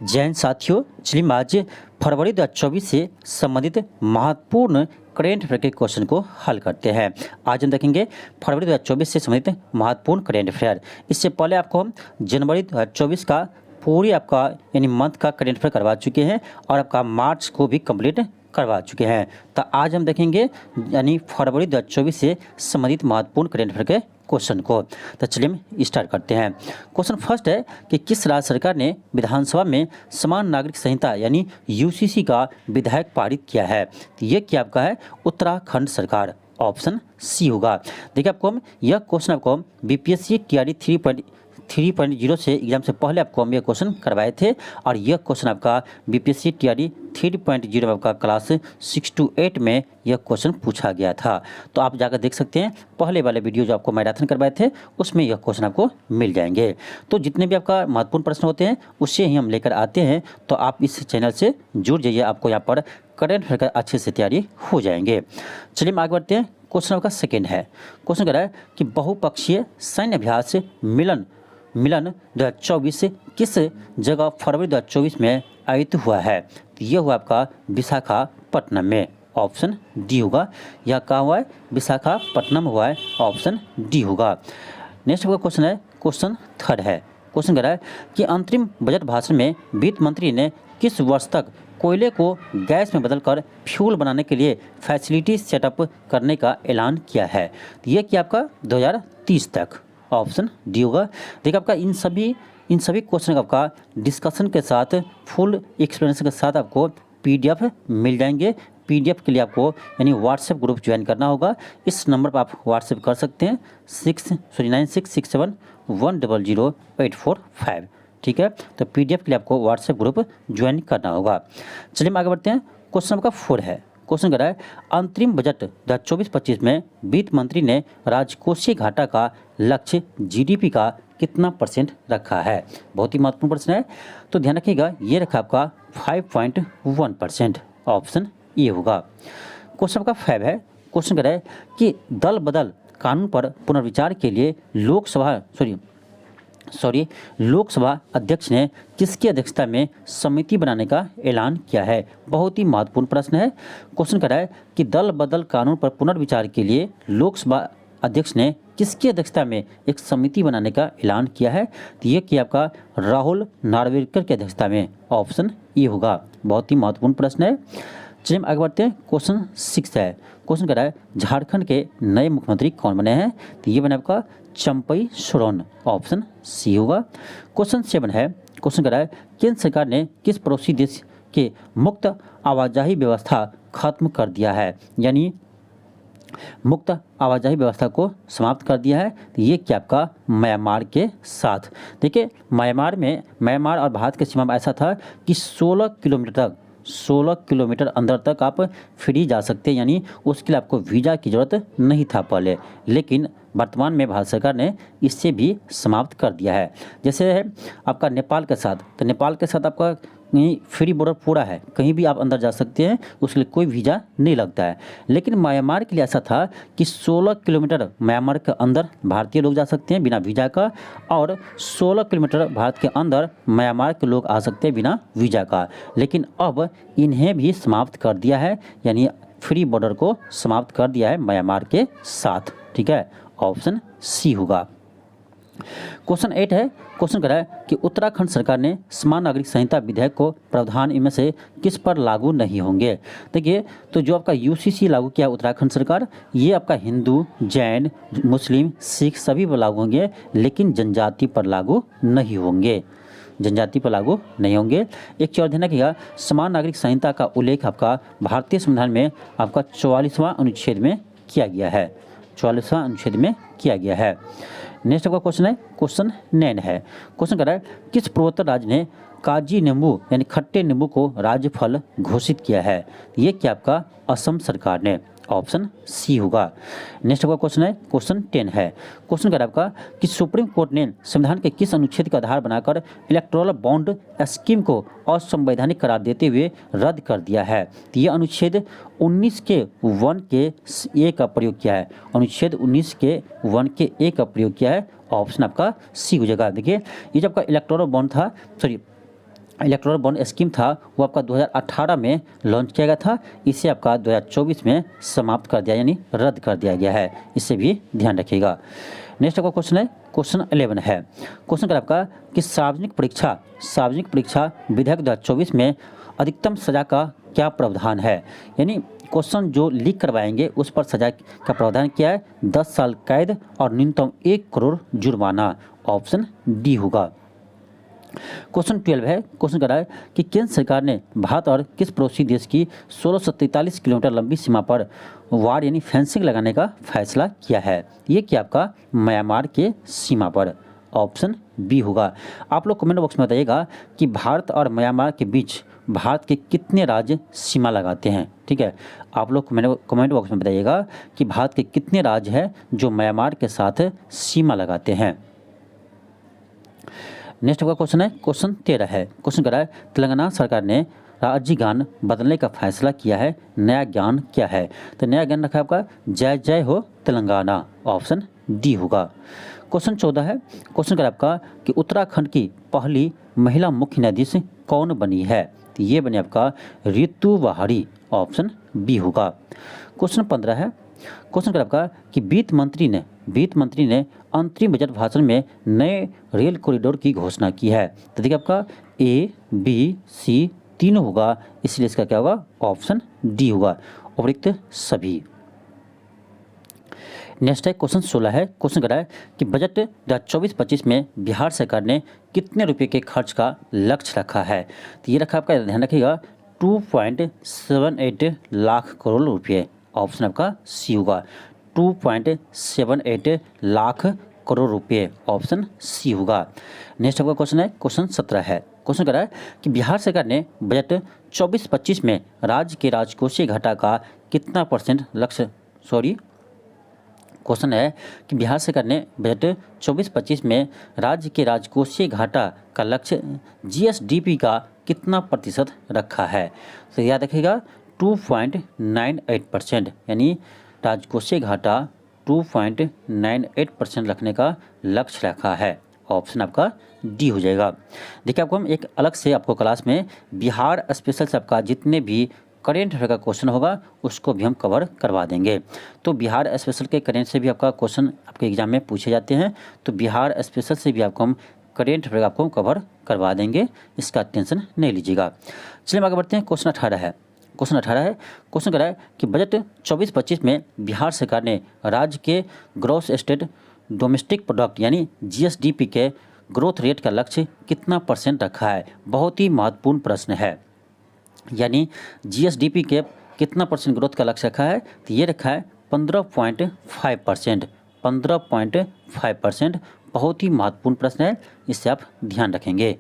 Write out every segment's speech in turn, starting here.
जैन साथियों, चलिए आज फरवरी 2024 से संबंधित महत्वपूर्ण करेंट अफेयर के क्वेश्चन को हल करते हैं। आज हम देखेंगे फरवरी 2024 से संबंधित महत्वपूर्ण करेंट अफेयर। इससे पहले आपको हम जनवरी 2024 का पूरी आपका यानी मंथ का करेंट अफेयर करवा चुके हैं और आपका मार्च को भी कंप्लीट करवा चुके हैं। तो आज हम देखेंगे यानी फरवरी 2024 से संबंधित महत्वपूर्ण करेंट अफेयर के क्वेश्चन को। तो चलिए हम स्टार्ट करते हैं। क्वेश्चन फर्स्ट है कि किस राज्य सरकार ने विधानसभा में समान नागरिक संहिता यानी यूसीसी का विधेयक पारित किया है? तो ये क्या आपका है? उत्तराखंड सरकार। ऑप्शन सी होगा। देखिए आपको हम यह क्वेश्चन आपको बीपीएससी टीआरई 3.0 से एग्जाम से पहले आपको हम यह क्वेश्चन करवाए थे और यह क्वेश्चन आपका बीपीएससी टीआरई 3.0 आपका क्लास 6 to 8 में यह क्वेश्चन पूछा गया था। तो आप जाकर देख सकते हैं, पहले वाले वीडियो जो आपको मैराथन करवाए थे उसमें यह क्वेश्चन आपको मिल जाएंगे। तो जितने भी आपका महत्वपूर्ण प्रश्न होते हैं उससे ही हम लेकर आते हैं, तो आप इस चैनल से जुड़ जाइए, आपको यहाँ पर करंट अफेयर का अच्छे से तैयारी हो जाएंगे। चलिए हम आगे बढ़ते हैं। क्वेश्चन आपका सेकेंड है। क्वेश्चन कह रहा है कि बहुपक्षीय सैन्य अभ्यास मिलन 2024 किस जगह फरवरी 2024 में आयोजित हुआ है? तो यह हुआ आपका विशाखापट्टनम में। ऑप्शन डी होगा। यह कहाँ हुआ है? विशाखापट्टनम हुआ है। ऑप्शन डी होगा। नेक्स्ट आपका क्वेश्चन है, क्वेश्चन थर्ड है। क्वेश्चन कह रहा है कि अंतरिम बजट भाषण में वित्त मंत्री ने किस वर्ष तक कोयले को गैस में बदलकर फ्यूल बनाने के लिए फैसिलिटी सेटअप करने का ऐलान किया है? तो यह क्या आपका 2030 तक। ऑप्शन डी होगा। देखिए आपका इन सभी क्वेश्चन का आपका डिस्कशन के साथ फुल एक्सप्लेनेशन के साथ आपको पीडीएफ मिल जाएंगे। पीडीएफ के लिए आपको यानी व्हाट्सएप ग्रुप ज्वाइन करना होगा। इस नंबर पर आप व्हाट्सएप कर सकते हैं 9667100845। ठीक है, तो पीडीएफ के लिए आपको व्हाट्सएप ग्रुप ज्वाइन करना होगा। चलिए हम आगे बढ़ते हैं। क्वेश्चन आपका 4 है। क्वेश्चन कर रहा है अंतरिम बजट 2024-25 में वित्त मंत्री ने राजकोषीय घाटा का लक्ष्य जीडीपी का कितना % रखा है? बहुत ही महत्वपूर्ण प्रश्न है, तो ध्यान रखिएगा। ये रखा आपका 5.1%। ऑप्शन ए होगा। क्वेश्चन आपका 5 है। क्वेश्चन कर रहा है कि दल बदल कानून पर पुनर्विचार के लिए लोकसभा अध्यक्ष ने किसकी अध्यक्षता में समिति बनाने का ऐलान किया है? बहुत ही महत्वपूर्ण प्रश्न है। क्वेश्चन कर रहा है कि दल बदल कानून पर पुनर्विचार के लिए लोकसभा अध्यक्ष ने किसकी अध्यक्षता में एक समिति बनाने का ऐलान किया है? तो ये किया आपका राहुल नार्वेकर की अध्यक्षता में। ऑप्शन ए होगा। बहुत ही महत्वपूर्ण प्रश्न है। चलिए हम आगे बढ़ते हैं। क्वेश्चन 6 है। क्वेश्चन कर रहा है झारखंड के नए मुख्यमंत्री कौन बने हैं? तो ये बने आपका चंपई सोरेन। ऑप्शन सी होगा। क्वेश्चन 7 है। क्वेश्चन कर रहा है केंद्र सरकार ने किस पड़ोसी देश के मुक्त आवाजाही व्यवस्था खत्म कर दिया है, यानी मुक्त आवाजाही व्यवस्था को समाप्त कर दिया है? तो ये क्या आपका म्यांमार के साथ। देखिए म्यांमार और भारत की सीमा में ऐसा था कि 16 किलोमीटर अंदर तक आप फ्री जा सकते हैं, यानी उसके लिए आपको वीज़ा की ज़रूरत नहीं था पहले, लेकिन वर्तमान में भारत सरकार ने इससे भी समाप्त कर दिया है। जैसे है आपका नेपाल के साथ, तो नेपाल के साथ आपका फ्री बॉर्डर पूरा है, कहीं भी आप अंदर जा सकते हैं, उसके लिए कोई वीज़ा नहीं लगता है। लेकिन म्यांमार के लिए ऐसा था कि 16 किलोमीटर म्यांमार के अंदर भारतीय लोग जा सकते हैं बिना वीज़ा का, और 16 किलोमीटर भारत के अंदर म्यांमार के लोग आ सकते हैं बिना वीज़ा का। लेकिन अब इन्हें भी समाप्त कर दिया है, यानी फ्री बॉर्डर को समाप्त कर दिया है म्यांमार के साथ। ठीक है, ऑप्शन सी होगा। क्वेश्चन 8 है। क्वेश्चन कर रहा है कि उत्तराखंड सरकार ने समान नागरिक संहिता विधेयक को प्रावधान इनमें से किस पर लागू नहीं होंगे? देखिए, तो जो आपका यूसीसी लागू किया उत्तराखंड सरकार, ये आपका हिंदू, जैन, मुस्लिम, सिख सभी पर लागू होंगे, लेकिन जनजाति पर लागू नहीं होंगे। जनजाति पर लागू नहीं होंगे। एक चीज और ध्यान रखिएगा, समान नागरिक संहिता का उल्लेख आपका भारतीय संविधान में आपका 44वां अनुच्छेद में किया गया है। 44वां अनुच्छेद में किया गया है। नेक्स्ट आपका क्वेश्चन है, क्वेश्चन 9 है। क्वेश्चन कर रहा है किस पूर्वोत्तर राज्य ने काजी नींबू यानी खट्टे नींबू को राज्य फल घोषित किया है? ये क्या आपका असम सरकार ने। ऑप्शन सी होगा। नेक्स्ट आपका क्वेश्चन है, क्वेश्चन 10 है। क्वेश्चन कर आपका कि सुप्रीम कोर्ट ने संविधान के किस अनुच्छेद का आधार बनाकर इलेक्टोरल बॉन्ड स्कीम को असंवैधानिक करार देते हुए रद्द कर दिया है? तो ये अनुच्छेद 19 के 1 के ए का प्रयोग किया है। अनुच्छेद 19 के 1 के ए का प्रयोग किया है। ऑप्शन आपका सी हो जाएगा। देखिए, ये जो आपका इलेक्टोरल बॉन्ड था, इलेक्टोरल बॉन्ड स्कीम था वो आपका 2018 में लॉन्च किया गया था, इसे आपका 2024 में समाप्त कर दिया यानी रद्द कर दिया गया है, इससे भी ध्यान रखिएगा। नेक्स्ट आपका क्वेश्चन है, क्वेश्चन 11 है। क्वेश्चन कर आपका कि सार्वजनिक परीक्षा विधेयक 2024 में अधिकतम सजा का क्या प्रावधान है, यानी क्वेश्चन जो लीक करवाएंगे उस पर सजा का प्रावधान क्या है, 10 साल कैद और न्यूनतम 1 करोड़ जुर्माना, ऑप्शन डी होगा। क्वेश्चन 12 है। क्वेश्चन कर रहा है कि केंद्र सरकार ने भारत और किस पड़ोसी देश की 1643 किलोमीटर लंबी सीमा पर वार यानी फेंसिंग लगाने का फैसला किया है, ये क्या आपका म्यांमार के सीमा पर, ऑप्शन बी होगा। आप लोग कमेंट बॉक्स में बताइएगा कि भारत और म्यांमार के बीच भारत के कितने राज्य सीमा लगाते हैं, ठीक है। आप लोग कमेंट बॉक्स में बताइएगा कि भारत के कितने राज्य हैं जो म्यांमार के साथ सीमा लगाते हैं। नेक्स्ट आपका क्वेश्चन है, क्वेश्चन 13 है। क्वेश्चन कर रहा है तेलंगाना सरकार ने राज्य गान बदलने का फैसला किया है, नया गान क्या है, तो नया गान रखा है आपका जय जय हो तेलंगाना, ऑप्शन डी होगा। क्वेश्चन 14 है। क्वेश्चन कर आपका कि उत्तराखंड की पहली महिला मुख्य न्यायाधीश कौन बनी है, तो ये बनी आपका रितु वाहरी, ऑप्शन बी होगा। क्वेश्चन 15 है। क्वेश्चन कर आपका कि वित्त मंत्री ने अंतरिम बजट भाषण में नए रेल कॉरिडोर की घोषणा की है, तो देखिए आपका ए बी सी तीनों होगा, इसलिए इसका क्या होगा, ऑप्शन डी होगा, उपयुक्त सभी। नेक्स्ट है क्वेश्चन 16 है। क्वेश्चन कर रहा है कि बजट 2024-25 में बिहार सरकार ने कितने रुपए के खर्च का लक्ष्य रखा है, तो ये रखा आपका ध्यान रखिएगा 2.78 लाख करोड़ रुपये, ऑप्शन आपका सी होगा, 2.78 लाख करोड़ रुपये, ऑप्शन सी होगा। नेक्स्ट आपका क्वेश्चन है, क्वेश्चन 17 है। क्वेश्चन कर रहा है कि बिहार सरकार ने बजट 24-25 में राज्य के राजकोषीय घाटा का कितना परसेंट लक्ष्य, क्वेश्चन है कि बिहार सरकार ने बजट 24-25 में राज्य के राजकोषीय घाटा का लक्ष्य जीएसडीपी का कितना प्रतिशत रखा है, तो याद रखिएगा 2.98%, यानी राजकोषीय घाटा 2.98% रखने का लक्ष्य रखा है, ऑप्शन आपका डी हो जाएगा। देखिए आपको हम एक अलग से आपको क्लास में बिहार स्पेशल से आपका जितने भी करेंट अफेयर का क्वेश्चन होगा उसको भी हम कवर करवा देंगे। तो बिहार स्पेशल के करेंट से भी आपका क्वेश्चन आपके एग्जाम में पूछे जाते हैं, तो बिहार स्पेशल से भी आपको हम करेंट अफेयर आपको कवर करवा देंगे, इसका टेंशन नहीं लीजिएगा। चलिए हम आगे बढ़ते हैं। क्वेश्चन 18 है। क्वेश्चन 18 है। क्वेश्चन करा है कि बजट 24-25 में बिहार सरकार ने राज्य के ग्रॉस स्टेट डोमेस्टिक प्रोडक्ट यानी जीएसडीपी के ग्रोथ रेट का लक्ष्य कितना परसेंट रखा है, बहुत ही महत्वपूर्ण प्रश्न है, यानी जीएसडीपी के कितना परसेंट ग्रोथ का लक्ष्य रखा है, तो ये रखा है 15.5%, 15.5%, बहुत ही महत्वपूर्ण प्रश्न है, इससे आप ध्यान रखेंगे।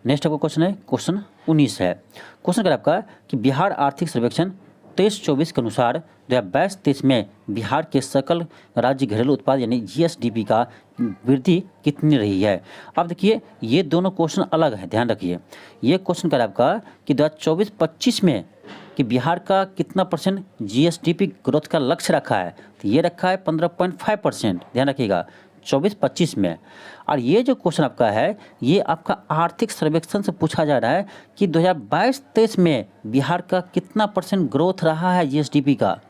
नेक्स्ट आपका क्वेश्चन है, क्वेश्चन 19 है। क्वेश्चन कर आपका कि बिहार आर्थिक सर्वेक्षण 23-24 के अनुसार 2022-23 में बिहार के सकल राज्य घरेलू उत्पाद यानी जीएसडीपी का वृद्धि कितनी रही है। अब देखिए ये दोनों क्वेश्चन अलग है, ध्यान रखिए। ये क्वेश्चन कर आपका कि 2024-25 में कि बिहार का कितना परसेंट जीएसडीपी ग्रोथ का लक्ष्य रखा है, तो ये रखा है 15.5%, ध्यान रखिएगा 24-25 में। और ये जो क्वेश्चन आपका है ये आपका आर्थिक सर्वेक्षण से पूछा जा रहा है कि 2022-23 में बिहार का कितना परसेंट ग्रोथ रहा है जीएसडीपी का,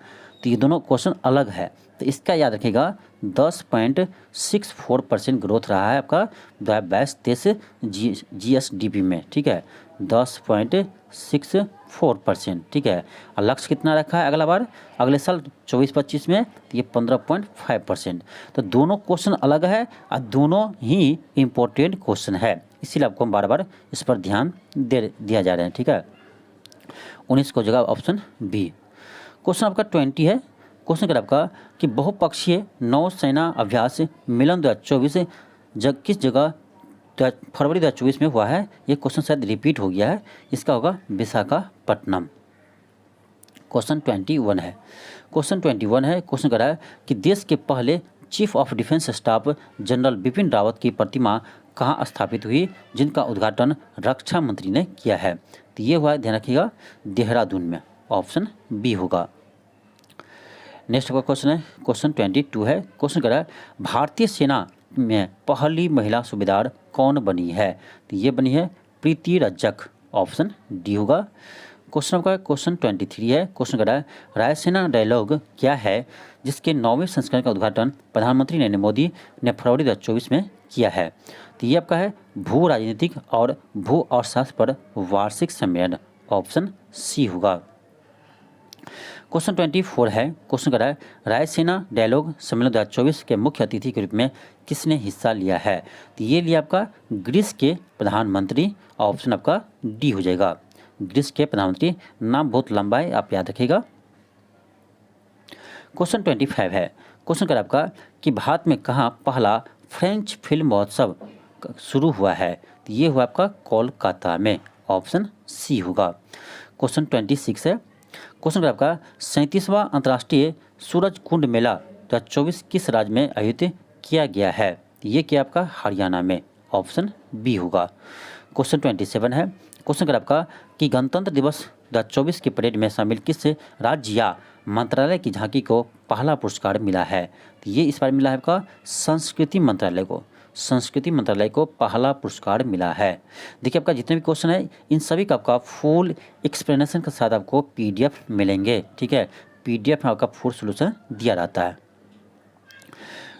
तो ये दोनों क्वेश्चन अलग है, तो इसका याद रखिएगा 10.64% ग्रोथ रहा है आपका 2022-23 जीएसडीपी में, ठीक है, 10.64%, ठीक है। और लक्ष्य कितना रखा है अगले साल 24-25 में, तो ये 15.5%। तो दोनों क्वेश्चन अलग है और दोनों ही इम्पोर्टेंट क्वेश्चन है, इसीलिए आपको बार बार इस पर ध्यान दिया जा रहा है, ठीक है। 19 को जगह ऑप्शन बी। क्वेश्चन आपका 20 है। क्वेश्चन कर आपका कि बहुपक्षीय नौसेना अभ्यास मिलन 2024 किस जगह फरवरी 2024 में हुआ है, ये क्वेश्चन शायद रिपीट हो गया है, इसका होगा विशाखापट्टनम। क्वेश्चन 21 है। क्वेश्चन 21 है। क्वेश्चन कर रहा है कि देश के पहले chief of defence staff general Bipin Rawat की प्रतिमा कहाँ स्थापित हुई, जिनका उद्घाटन रक्षा मंत्री ने किया है, तो ये हुआ, ध्यान रखिएगा, देहरादून में, ऑप्शन बी होगा। नेक्स्ट का क्वेश्चन है, क्वेश्चन 22 है। क्वेश्चन कर रहा है भारतीय सेना में पहली महिला सूबेदार कौन बनी है, तो ये बनी है प्रीति रज्जक, ऑप्शन डी होगा। क्वेश्चन आपका क्वेश्चन 23 है। क्वेश्चन कर रहा है रायसेना डायलॉग क्या है जिसके 9वें संस्करण का उद्घाटन प्रधानमंत्री नरेंद्र मोदी ने फरवरी 2024 में किया है। तो ये आपका है भू राजनीतिक और भू अर्थशास्त्र पर वार्षिक सम्मेलन, ऑप्शन सी होगा। क्वेश्चन 24 है। क्वेश्चन कर रहा है रायसेना डायलॉग सम्मेलन 2024 के मुख्य अतिथि के रूप में किसने हिस्सा लिया है। तो ये लिया आपका ग्रीस के प्रधानमंत्री, ऑप्शन आपका डी हो जाएगा। ग्रीस के प्रधानमंत्री, नाम बहुत लंबा है, आप याद रखिएगा। क्वेश्चन 25 है। क्वेश्चन कर आपका कि भारत में कहाँ पहला फ्रेंच फिल्म महोत्सव शुरू हुआ है। तो ये हुआ आपका कोलकाता में, ऑप्शन सी होगा। क्वेश्चन 26 है। क्वेश्चन कर आपका 37वां अंतर्राष्ट्रीय सूरज कुंड मेला 2024 किस राज्य में आयोजित किया गया है। तो ये क्या आपका हरियाणा में, ऑप्शन बी होगा। क्वेश्चन 27 है। क्वेश्चन कर आपका कि गणतंत्र दिवस 2024 की परेड में शामिल किस राज्य या मंत्रालय की झांकी को पहला पुरस्कार मिला है। तो ये इस बार मिला है आपका संस्कृति मंत्रालय को, संस्कृति मंत्रालय को पहला पुरस्कार मिला है। देखिए आपका जितने भी क्वेश्चन है इन सभी का आपका फुल एक्सप्लेनेशन के साथ आपको PDF मिलेंगे, ठीक है। PDF में आपका फुल सोल्यूशन दिया रहता है।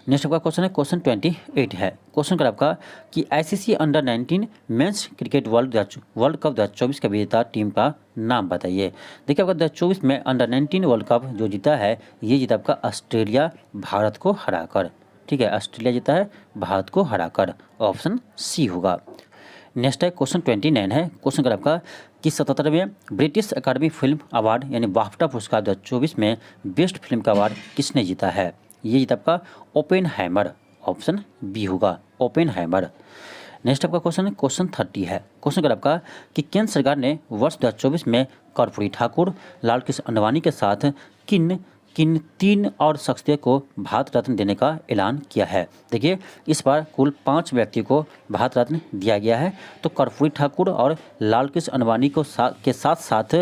नेक्स्ट आपका क्वेश्चन है क्वेश्चन 28 है। क्वेश्चन कर आपका कि ICC under 19 men's cricket world cup 2024 का विजेता टीम का नाम बताइए। देखिए आपका 2024 में अंडर 19 वर्ल्ड कप जो जीता है, ये जीता आपका ऑस्ट्रेलिया भारत को हराकर, ठीक है। ऑस्ट्रेलिया जीता है भारत को हराकर, ऑप्शन सी होगा। नेक्स्ट है क्वेश्चन 29 है। क्वेश्चन कर आपका कि 77वें ब्रिटिश अकादमी फिल्म अवार्ड यानी बाफ्टा पुरस्कार 2024 में बेस्ट फिल्म का अवार्ड किसने जीता है। ये जीता आपका ओपेनहाइमर, ऑप्शन बी होगा, ओपेनहाइमर। नेक्स्ट आपका क्वेश्चन है क्वेश्चन 30 है। क्वेश्चन कर आपका कि केंद्र सरकार ने वर्ष 2024 में कर्पूरी ठाकुर, लालकृष्ण आडवाणी के साथ किन 3 और शख्सियत को भारत रत्न देने का ऐलान किया है। देखिए इस बार कुल 5 व्यक्तियों को भारत रत्न दिया गया है। तो कर्पूरी ठाकुर और लालकृष्ण आडवाणी को के साथ साथ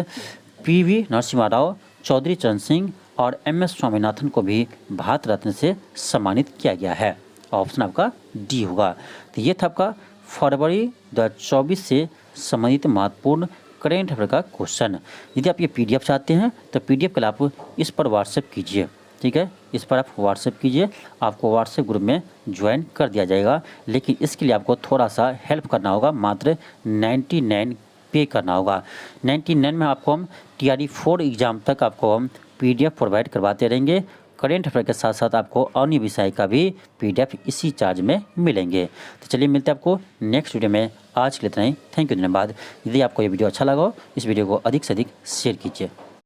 PV नरसिम्हा राव, चौधरी चरण सिंह और MS स्वामीनाथन को भी भारत रत्न से सम्मानित किया गया है, ऑप्शन आपका डी होगा। तो ये था आपका फरवरी 2024 से संबंधित महत्वपूर्ण करेंट अफेयर का क्वेश्चन। यदि आप ये PDF चाहते हैं तो PDF के लिए आप इस पर व्हाट्सएप कीजिए, ठीक है। इस पर आप व्हाट्सएप कीजिए, आपको व्हाट्सएप ग्रुप में ज्वाइन कर दिया जाएगा। लेकिन इसके लिए आपको थोड़ा सा हेल्प करना होगा, मात्र 99 पे करना होगा। 99 में आपको हम TRE 4 एग्ज़ाम तक आपको हम PDF प्रोवाइड करवाते रहेंगे। करेंट अफेयर के साथ साथ आपको अन्य विषय का भी PDF इसी चार्ज में मिलेंगे। तो चलिए मिलते हैं आपको नेक्स्ट वीडियो में। आज के लिए इतना ही, थैंक यू, धन्यवाद। यदि आपको ये वीडियो अच्छा लगा हो इस वीडियो को अधिक से अधिक शेयर कीजिए।